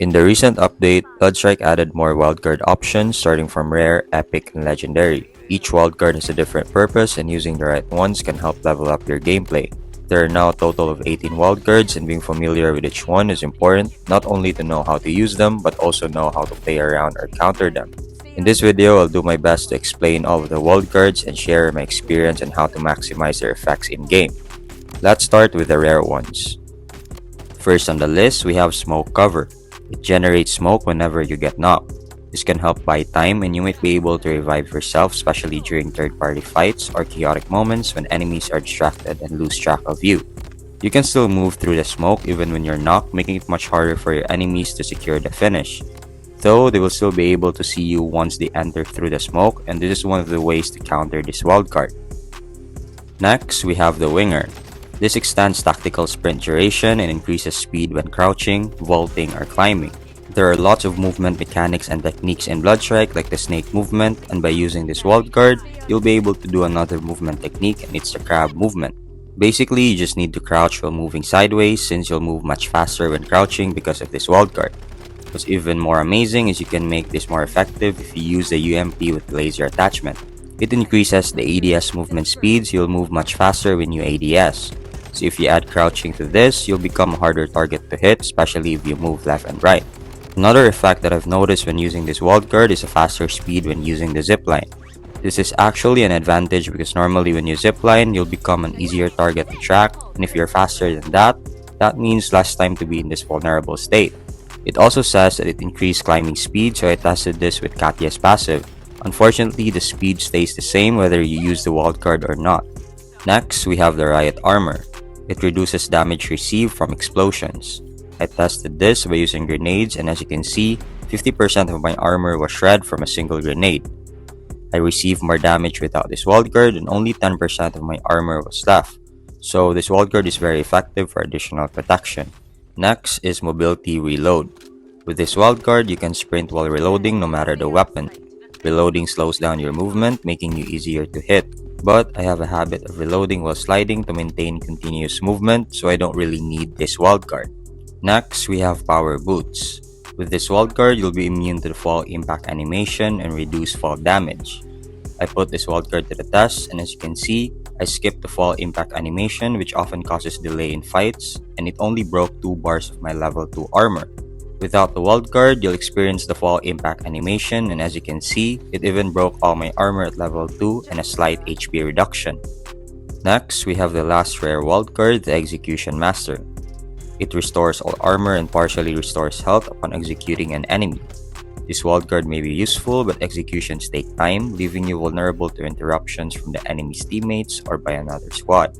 In the recent update, Bloodstrike added more wildcard options starting from rare, epic, and legendary. Each wildcard has a different purpose and using the right ones can help level up your gameplay. There are now a total of 18 wildcards and being familiar with each one is important not only to know how to use them but also know how to play around or counter them. In this video, I'll do my best to explain all of the wildcards and share my experience on how to maximize their effects in game. Let's start with the rare ones. First on the list, we have Smoke Cover. It generates smoke whenever you get knocked. This can help buy time and you might be able to revive yourself, especially during third-party fights or chaotic moments when enemies are distracted and lose track of you. You can still move through the smoke even when you're knocked, making it much harder for your enemies to secure the finish. Though they will still be able to see you once they enter through the smoke, and this is one of the ways to counter this wildcard. Next, we have the Winger. This extends tactical sprint duration and increases speed when crouching, vaulting, or climbing. There are lots of movement mechanics and techniques in Bloodstrike like the snake movement, and by using this wildcard, you'll be able to do another movement technique and it's the crab movement. Basically, you just need to crouch while moving sideways since you'll move much faster when crouching because of this wildcard. What's even more amazing is you can make this more effective if you use the UMP with laser attachment. It increases the ADS movement speed so you'll move much faster when you ADS. So if you add crouching to this, you'll become a harder target to hit, especially if you move left and right. Another effect that I've noticed when using this wildcard is a faster speed when using the zipline. This is actually an advantage because normally when you zipline, you'll become an easier target to track, and if you're faster than that, that means less time to be in this vulnerable state. It also says that it increased climbing speed, so I tested this with Katya's passive. Unfortunately, the speed stays the same whether you use the wildcard or not. Next, we have the Riot Armor. It reduces damage received from explosions. I tested this by using grenades and as you can see, 50% of my armor was shred from a single grenade. I received more damage without this wildcard and only 10% of my armor was left. So this wildcard is very effective for additional protection. Next is Mobility Reload. With this wildcard, you can sprint while reloading no matter the weapon. Reloading slows down your movement, making you easier to hit. But I have a habit of reloading while sliding to maintain continuous movement, so I don't really need this wildcard. Next, we have Power Boots. With this wildcard, you'll be immune to the fall impact animation and reduce fall damage. I put this wildcard to the test, and as you can see, I skipped the fall impact animation which often causes delay in fights, and it only broke 2 bars of my level 2 armor. Without the wildcard, you'll experience the fall impact animation, and as you can see, it even broke all my armor at level 2 and a slight HP reduction. Next, we have the last rare wildcard, the Execution Master. It restores all armor and partially restores health upon executing an enemy. This wildcard may be useful, but executions take time, leaving you vulnerable to interruptions from the enemy's teammates or by another squad.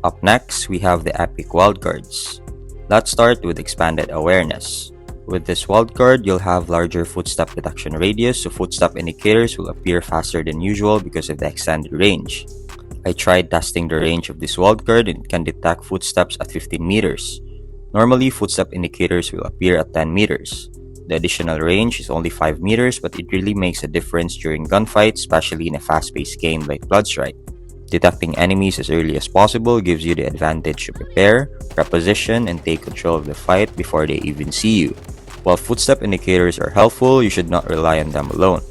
Up next, we have the Epic Wildcards. Let's start with Expanded Awareness. With this wildcard, you'll have larger footstep detection radius, so footstep indicators will appear faster than usual because of the extended range. I tried testing the range of this wildcard and it can detect footsteps at 15 meters. Normally, footstep indicators will appear at 10 meters. The additional range is only 5 meters, but it really makes a difference during gunfights, especially in a fast-paced game like Bloodstrike. Detecting enemies as early as possible gives you the advantage to prepare, reposition, and take control of the fight before they even see you. While footstep indicators are helpful, you should not rely on them alone.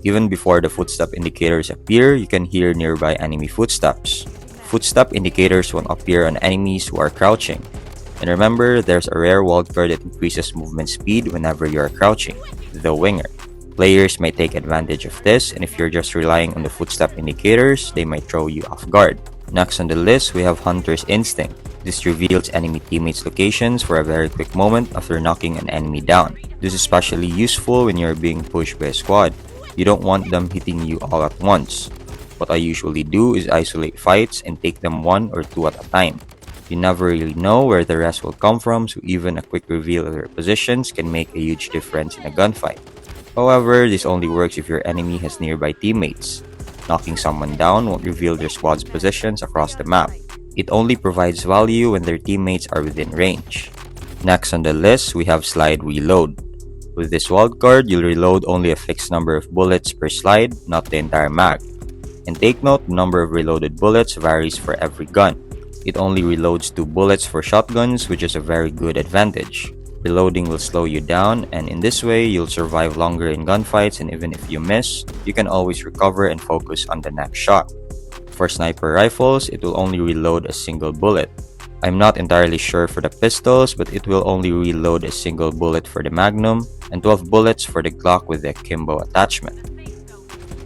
Even before the footstep indicators appear, you can hear nearby enemy footsteps. Footstep indicators won't appear on enemies who are crouching. And remember, there's a rare wildcard that increases movement speed whenever you are crouching, the Winger. Players might take advantage of this, and if you're just relying on the footstep indicators, they might throw you off guard. Next on the list, we have Hunter's Instinct. This reveals enemy teammates' locations for a very quick moment after knocking an enemy down. This is especially useful when you're being pushed by a squad. You don't want them hitting you all at once. What I usually do is isolate fights and take them 1 or 2 at a time. You never really know where the rest will come from, so even a quick reveal of their positions can make a huge difference in a gunfight. However, this only works if your enemy has nearby teammates. Knocking someone down won't reveal their squad's positions across the map. It only provides value when their teammates are within range. Next on the list, we have Slide Reload. With this wildcard, you'll reload only a fixed number of bullets per slide, not the entire mag. And take note, the number of reloaded bullets varies for every gun. It only reloads 2 bullets for shotguns, which is a very good advantage. Reloading will slow you down, and in this way, you'll survive longer in gunfights, and even if you miss, you can always recover and focus on the next shot. For sniper rifles, it will only reload a single bullet. I'm not entirely sure for the pistols, but it will only reload a single bullet for the Magnum and 12 bullets for the Glock with the akimbo attachment.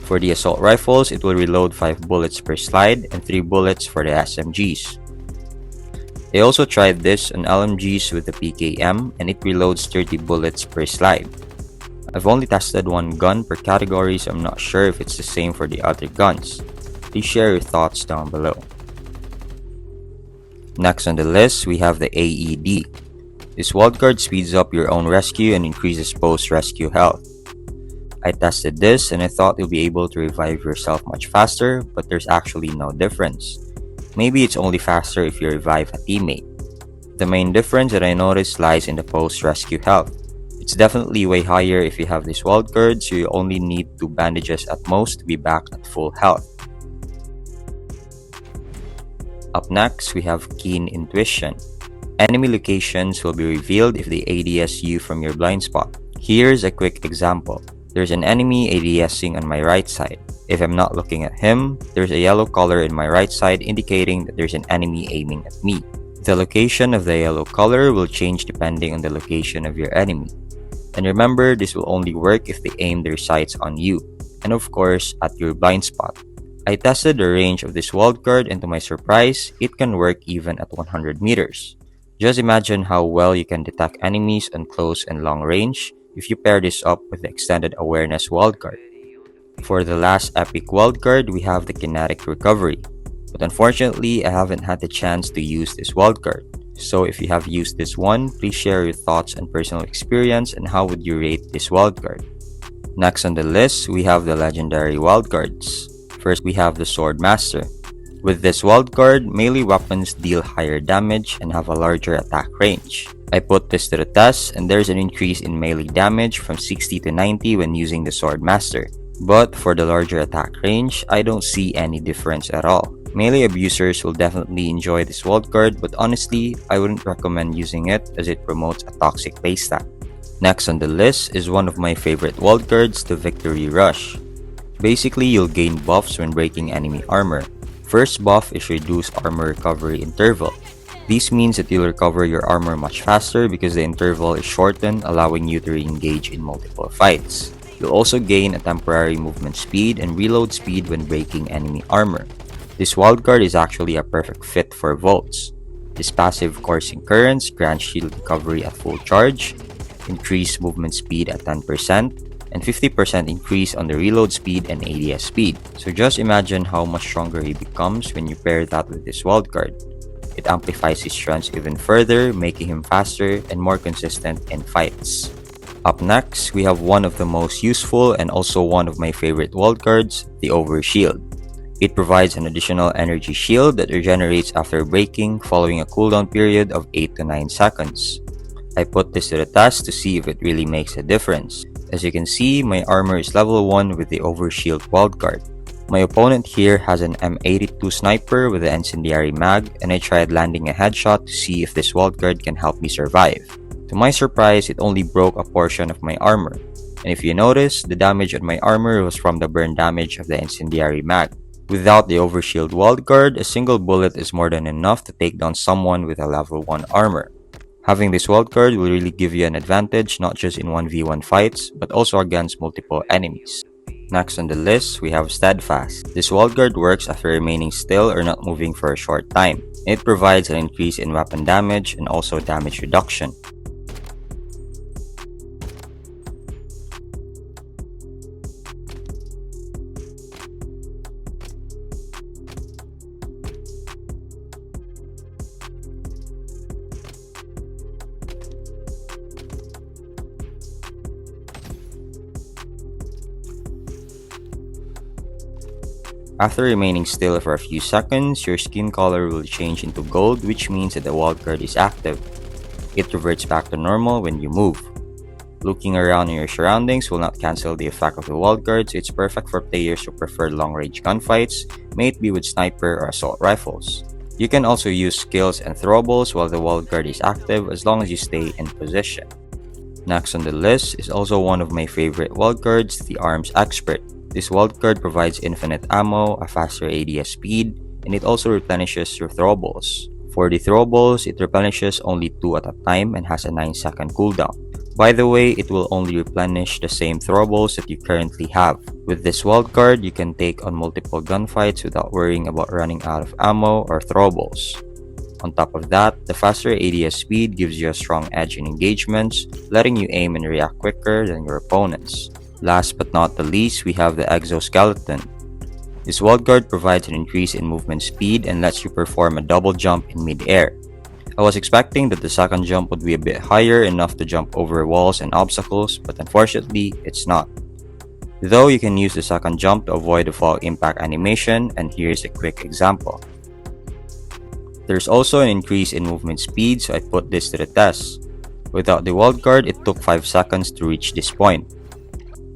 For the assault rifles, it will reload 5 bullets per slide and 3 bullets for the SMGs. I also tried this on LMGs with the PKM, and it reloads 30 bullets per slide. I've only tested one gun per category, so I'm not sure if it's the same for the other guns. Please share your thoughts down below. Next on the list, we have the AED. This wildcard speeds up your own rescue and increases post-rescue health. I tested this and I thought you'll be able to revive yourself much faster, but there's actually no difference. Maybe it's only faster if you revive a teammate. The main difference that I noticed lies in the post-rescue health. It's definitely way higher if you have this wildcard, so you only need 2 bandages at most to be back at full health. Up next, we have Keen Intuition. Enemy locations will be revealed if they ADS you from your blind spot. Here's a quick example. There's an enemy ADSing on my right side. If I'm not looking at him, there's a yellow color in my right side indicating that there's an enemy aiming at me. The location of the yellow color will change depending on the location of your enemy. And remember, this will only work if they aim their sights on you, and of course, at your blind spot. I tested the range of this wildcard, and to my surprise, it can work even at 100 meters. Just imagine how well you can detect enemies on close and long range if you pair this up with the extended awareness wildcard. For the last epic wildcard, we have the kinetic recovery. But unfortunately, I haven't had the chance to use this wildcard. So if you have used this one, please share your thoughts and personal experience and how would you rate this wildcard. Next on the list, we have the legendary wildcards. First, we have the Sword Master. With this wildcard, melee weapons deal higher damage and have a larger attack range. I put this to the test, and there's an increase in melee damage from 60 to 90 when using the Sword Master. But for the larger attack range, I don't see any difference at all. Melee abusers will definitely enjoy this wildcard, but honestly, I wouldn't recommend using it as it promotes a toxic playstyle. Next on the list is one of my favorite wildcards, the Victory Rush. Basically, you'll gain buffs when breaking enemy armor. First buff is reduced armor recovery interval. This means that you'll recover your armor much faster because the interval is shortened, allowing you to re-engage in multiple fights. You'll also gain a temporary movement speed and reload speed when breaking enemy armor. This wildcard is actually a perfect fit for Volts. This passive coursing currents grants shield recovery at full charge, increased movement speed at 10%, and 50% increase on the reload speed and ADS speed. So just imagine how much stronger he becomes when you pair that with this wildcard. It amplifies his strengths even further, making him faster and more consistent in fights. Up next, we have one of the most useful and also one of my favorite wildcards, the Overshield. It provides an additional energy shield that regenerates after breaking following a cooldown period of 8 to 9 seconds. I put this to the test to see if it really makes a difference. As you can see, my armor is level 1 with the Overshield wildcard. My opponent here has an M82 sniper with the incendiary mag, and I tried landing a headshot to see if this wildcard can help me survive. To my surprise, it only broke a portion of my armor. And if you notice, the damage on my armor was from the burn damage of the incendiary mag. Without the Overshield wildcard, a single bullet is more than enough to take down someone with a level 1 armor. Having this wildcard will really give you an advantage not just in 1v1 fights, but also against multiple enemies. Next on the list, we have Steadfast. This wildcard works after remaining still or not moving for a short time. It provides an increase in weapon damage and also damage reduction. After remaining still for a few seconds, your skin color will change into gold, which means that the wildcard is active. It reverts back to normal when you move. Looking around in your surroundings will not cancel the effect of the wildcard, so it's perfect for players who prefer long-range gunfights, may it be with sniper or assault rifles. You can also use skills and throwables while the wildcard is active as long as you stay in position. Next on the list is also one of my favorite wildcards, the Arms Expert. This wildcard provides infinite ammo, a faster ADS speed, and it also replenishes your throwables. For the throwables, it replenishes only 2 at a time and has a 9-second cooldown. By the way, it will only replenish the same throwables that you currently have. With this wildcard, you can take on multiple gunfights without worrying about running out of ammo or throwables. On top of that, the faster ADS speed gives you a strong edge in engagements, letting you aim and react quicker than your opponents. Last but not the least, we have the Exoskeleton. This wildcard provides an increase in movement speed and lets you perform a double jump in mid-air. I was expecting that the second jump would be a bit higher, enough to jump over walls and obstacles, but unfortunately, it's not. Though you can use the second jump to avoid the fall impact animation, and here's a quick example. There's also an increase in movement speed, so I put this to the test. Without the wildcard, it took 5 seconds to reach this point.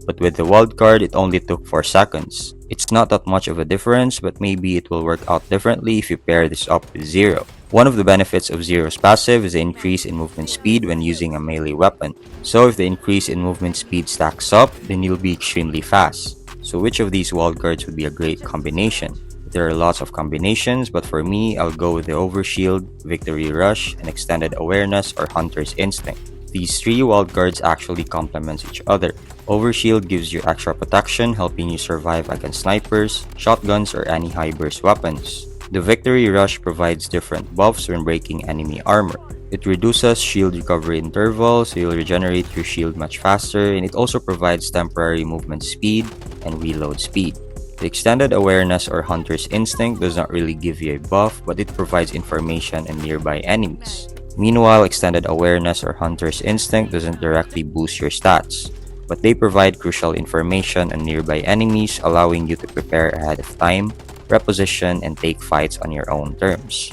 But with the wildcard, it only took 4 seconds. It's not that much of a difference, but maybe it will work out differently if you pair this up with Zero. One of the benefits of Zero's passive is the increase in movement speed when using a melee weapon. So if the increase in movement speed stacks up, then you'll be extremely fast. So which of these wildcards would be a great combination? There are lots of combinations, but for me, I'll go with the Overshield, Victory Rush, and Extended Awareness or Hunter's Instinct. These 3 wildcards actually complement each other. Overshield gives you extra protection, helping you survive against snipers, shotguns, or any high-burst weapons. The Victory Rush provides different buffs when breaking enemy armor. It reduces shield recovery interval, so you'll regenerate your shield much faster, and it also provides temporary movement speed and reload speed. The Extended Awareness or Hunter's Instinct does not really give you a buff, but it provides information on nearby enemies. Meanwhile, Extended Awareness or Hunter's Instinct doesn't directly boost your stats, but they provide crucial information on nearby enemies, allowing you to prepare ahead of time, reposition, and take fights on your own terms.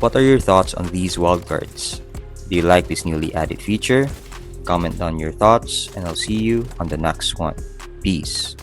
What are your thoughts on these wildcards? Do you like this newly added feature? Comment down your thoughts, and I'll see you on the next one. Peace.